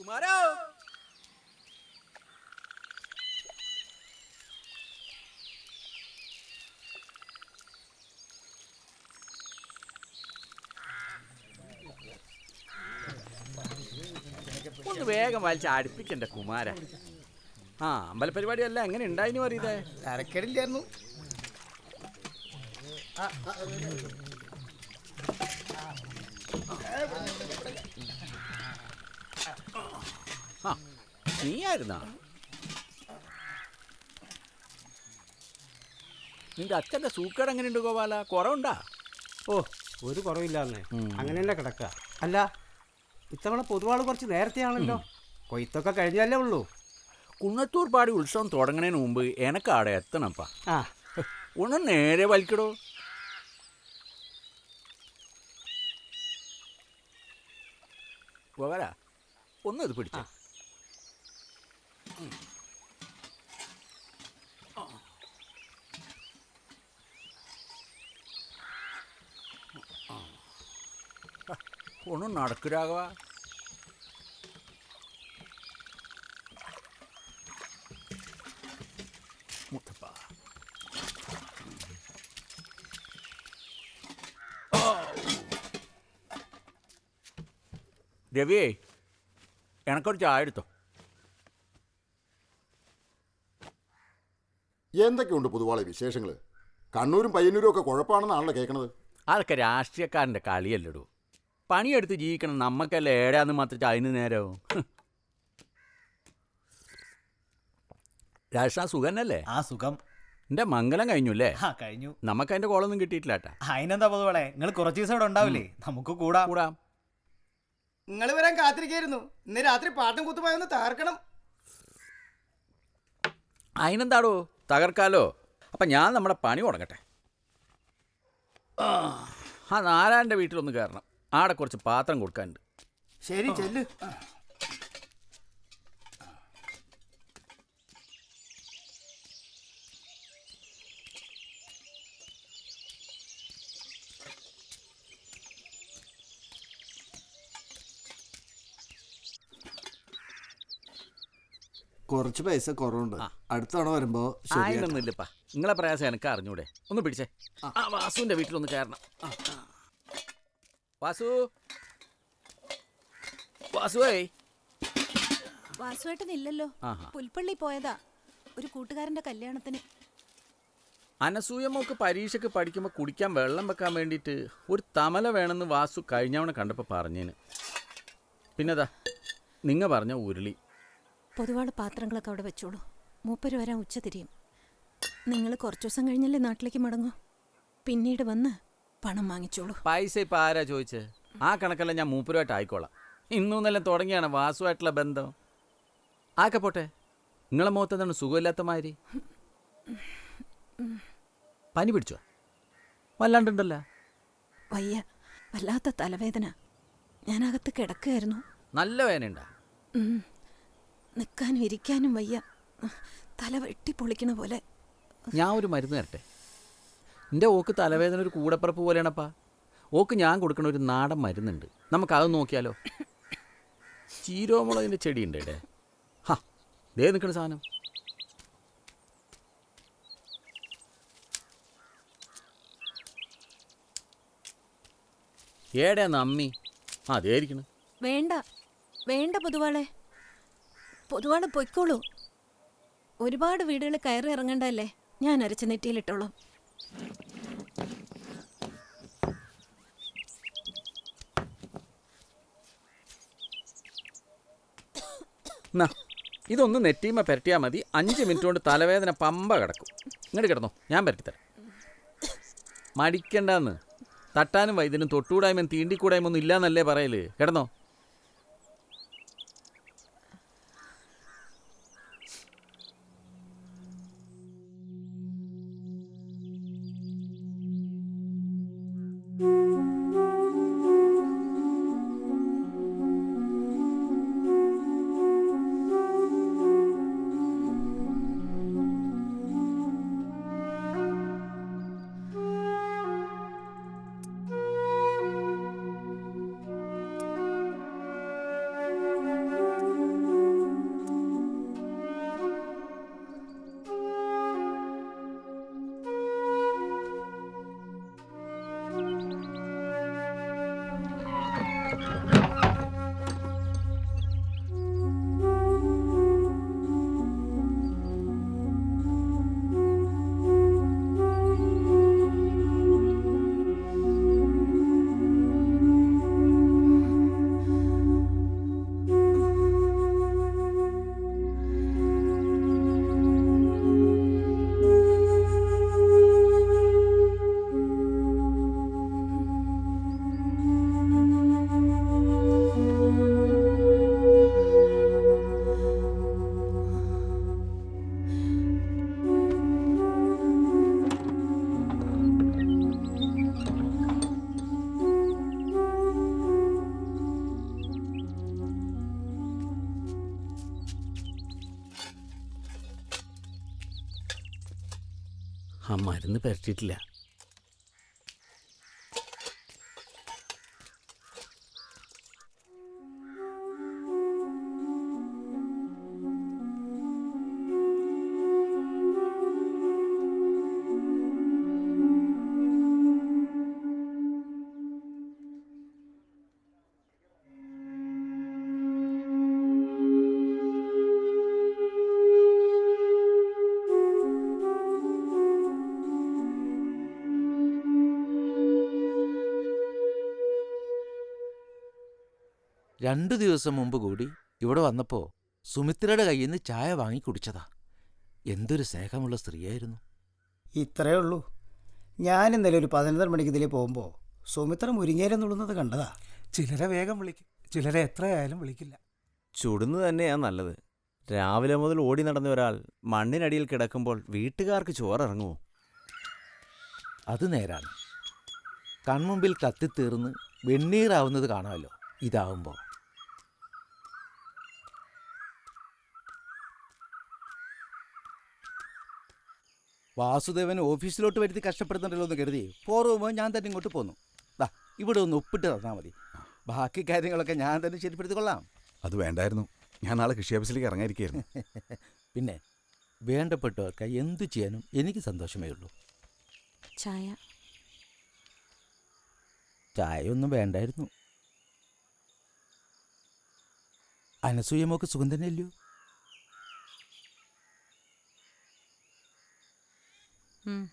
കുമാരോ ഒന്ന് വേഗം വലിച്ച് അടുപ്പിക്കണ്ട കുമാര. ആ അമ്പലപരിപാടിയല്ല എങ്ങനെ ഉണ്ടായിന് പറയതേ? തരക്കേടില്ലായിരുന്നു. നീയായിരുന്നാ? നിന്റെ അച്ഛൻ്റെ സൂക്കേട് എങ്ങനെയുണ്ട് ഗോപാല? കുറവുണ്ടാ? ഓ ഒരു കുറവില്ലാന്നേ, അങ്ങനെ തന്നെ കിടക്കുക. അല്ല ഇത്തവണ പൊതുവാൾ കുറച്ച് നേരത്തെയാണല്ലോ, കൊയ്ത്തൊക്കെ കഴിഞ്ഞല്ലേ ഉള്ളൂ. കുന്നത്തൂർ പാടി ഉത്സവം തുടങ്ങുന്നതിന് മുമ്പ് എനക്ക് അവിടെ എത്തണപ്പാ. ആ ഒന്ന് നേരെ വലിക്കടോ. ഗോപാല ഒന്ന് ഇത് പിടിച്ച. ഒന്നും നടക്കുരാകവ. മുത്തപ്പ രവിയേ, എനക്കൊരു ചായ എടുത്തോ. എന്തൊക്കെയുണ്ട് പൊതുവാളെ വിശേഷങ്ങൾ? കണ്ണൂരും പയ്യന്നൂരും ഒക്കെ കുഴപ്പമാണെന്നാണല്ലോ കേൾക്കണത്. അതൊക്കെ രാഷ്ട്രീയക്കാരൻ്റെ കളിയല്ലടൂ. പണിയെടുത്ത് ജീവിക്കണം നമ്മക്കല്ല. ഏടാന്ന് മാത്രം അതിന് നേരവും. രാഷ്ട്ര സുഖന്നല്ലേ? ആ സുഖം. എൻ്റെ മംഗലം കഴിഞ്ഞു അല്ലേ? കഴിഞ്ഞു. നമുക്ക് അതിൻ്റെ കോളൊന്നും കിട്ടിയിട്ടില്ല കേട്ടാ. അതിനെന്താ പൊതുവളെ, നിങ്ങൾ കുറച്ച് ദിവസം ഇവിടെ ഉണ്ടാവില്ലേ? നമുക്ക് കൂടാം. കൂടാം. നിങ്ങൾ വരാൻ കാത്തിരിക്കായിരുന്നു. ഇന്ന് രാത്രി പാട്ടും കുത്തുമായി ഒന്ന് തകർക്കണം. അതിനെന്താടോ, തകർക്കാലോ. അപ്പം ഞാൻ നമ്മുടെ പണി തുടങ്ങട്ടെ. ആ നാരായണൻ്റെ വീട്ടിലൊന്ന് കയറണം. ആടെ കുറച്ച് പാത്രം കൊടുക്കാനുണ്ട്. ശരി ചെല്ല്. കുറച്ച് പൈസ കുറവുണ്ട്. അടുത്ത തവണ വരുമ്പോ ആയിരൊന്നുമില്ലപ്പാ. നിങ്ങളെ പ്രയാസം എനിക്ക് അറിഞ്ഞൂടെ? ഒന്ന് പിടിച്ചേ. ആ വാസുവിൻ്റെ വീട്ടിലൊന്ന് കയറണം. വാസു, വാസുവേ. വാസുവേട്ടനില്ലല്ലോ, പുൽപ്പള്ളി പോയതാ ഒരു കൂട്ടുകാരന്റെ കല്യാണത്തിന്. അനസൂയമോക്ക് പരീക്ഷയ്ക്ക് പഠിക്കുമ്പോൾ കുടിക്കാൻ വെള്ളം വെക്കാൻ വേണ്ടിയിട്ട് ഒരു തമല വേണമെന്ന് വാസു കഴിഞ്ഞവണ കണ്ടപ്പോൾ പറഞ്ഞേന്. പിന്നെതാ നിങ്ങൾ പറഞ്ഞ ഉരുളി. പൊതുവാൾ പാത്രങ്ങളൊക്കെ അവിടെ വെച്ചോളൂ. മൂപ്പര് വരാൻ ഉച്ച തിരിയും. നിങ്ങൾ കുറച്ചു ദിവസം കഴിഞ്ഞല്ലേ നാട്ടിലേക്ക് മടങ്ങൂ. പിന്നീട് വന്ന് പണം വാങ്ങിച്ചോളൂ. പൈസ ഇപ്പം ആരാ ചോദിച്ചേ? ആ കണക്കെല്ലാം ഞാൻ മൂപ്പരുമായിട്ട് ആയിക്കോളാം. ഇന്നൂന്നെല്ലാം തുടങ്ങിയാണ് വാസുവായിട്ടുള്ള ബന്ധം. ആക്കെ പോട്ടെ. നിങ്ങളെ മുഖത്ത് എന്താണ് സുഖമില്ലാത്ത മാതിരി? പനി പിടിച്ചോ? വല്ലാണ്ടുണ്ടല്ലോ. വയ്യ, വല്ലാത്ത തലവേദന. ഞാനകത്ത് കിടക്കുകയായിരുന്നു. നല്ല വേദനയുണ്ടാ? നിൽക്കാനും ഇരിക്കാനും വയ്യ, തല വെട്ടിപ്പൊളിക്കണ പോലെ. ഞാൻ ഒരു മരുന്ന് തരട്ടെ? എൻ്റെ ഓക്ക് തലവേദന ഒരു കൂടപ്പറപ്പ് പോലെയാണപ്പാ. ഓക്ക് ഞാൻ കൊടുക്കണ ഒരു നാടൻ മരുന്നുണ്ട്. നമുക്കത് നോക്കിയാലോ? ചീരോമുളകിൻ്റെ ചെടിയുണ്ട് ഇവിടെ. ഹാ, ദേ നിൽക്കണ സാധനം. ഏടെയാന്ന് അമ്മി? ആ അതേരിക്കണം. വേണ്ട വേണ്ട പൊതുവാളെ, പൊതുവാള് പൊയ്ക്കോളൂ. ഒരുപാട് വീടുകൾ കയറി ഇറങ്ങണ്ടല്ലേ. ഞാൻ അരച്ച് നെറ്റിയിലിട്ടോളാം. ഇതൊന്ന് നെറ്റീമ പെരട്ടിയാൽ മതി. 5 മിനിറ്റ് കൊണ്ട് തലവേദന പമ്പ കിടക്കും. ഇങ്ങോട്ട് കിടന്നോ, ഞാൻ പെരട്ടിത്തരാം. മടിക്കണ്ടെന്ന്. തട്ടാനും വൈദ്യനും തൊട്ടുകൂടായ്മയും തീണ്ടിക്കൂടായ്മ ഒന്നും ഇല്ലാന്നല്ലേ പറയല്. കിടന്നോ. ആ മരുന്ന് പരട്ടിയിട്ടില്ല. രണ്ടു ദിവസം മുമ്പ് കൂടി ഇവിടെ വന്നപ്പോ സുമിത്രയുടെ കയ്യിൽ നിന്ന് ചായ വാങ്ങി കുടിച്ചതാ. എന്തൊരു സ്നേഹമുള്ള സ്ത്രീയായിരുന്നു. ഇത്രേ ഉള്ളൂ. ഞാൻ ഇന്നലെ ഒരു 11 മണിക്ക് ഇതിലേ പോകുമ്പോൾ സുമിത്ര മുരിങ്ങേരം നുള്ളുന്നത് കണ്ടതാ. ചിലരെ വേഗം വിളിക്കും, ചിലരെ എത്രയായാലും വിളിക്കില്ല. ചുടുന്നു തന്നെയാ നല്ലത്. രാവിലെ മുതൽ ഓടി നടന്ന ഒരാൾ മണ്ണിനടിയിൽ കിടക്കുമ്പോൾ വീട്ടുകാർക്ക് ചോറിറങ്ങുമോ? അത് നേരാണ്. കൺമുമ്പിൽ കത്തിത്തീർന്ന് വെണ്ണീറാവുന്നത് കാണാമല്ലോ ഇതാവുമ്പോ. വാസുദേവൻ ഓഫീസിലോട്ട് വരുത്തി കഷ്ടപ്പെടുന്നുണ്ടല്ലോ എന്ന് കരുതി പോറുമ്പോൾ ഞാൻ തന്നെ ഇങ്ങോട്ട് പോന്നു. ദാ ഇവിടെ ഒന്ന് ഒപ്പിട്ട് തന്നാൽ മതി. ബാക്കി കാര്യങ്ങളൊക്കെ ഞാൻ തന്നെ ശരിപ്പെടുത്തിക്കൊള്ളാം. അത് വേണ്ടായിരുന്നു. ഞാൻ നാളെ കൃഷി ഓഫീസിലേക്ക് ഇറങ്ങാതിരിക്കുകയായിരുന്നു. പിന്നെ വേണ്ടപ്പെട്ടവർക്ക് എന്തു ചെയ്യാനും എനിക്ക് സന്തോഷമേ ഉള്ളൂ. ചായ ചായയൊന്നും വേണ്ടായിരുന്നു. അനസൂയമൊക്കെ സുഖം തന്നെയല്ലോ? ഉം.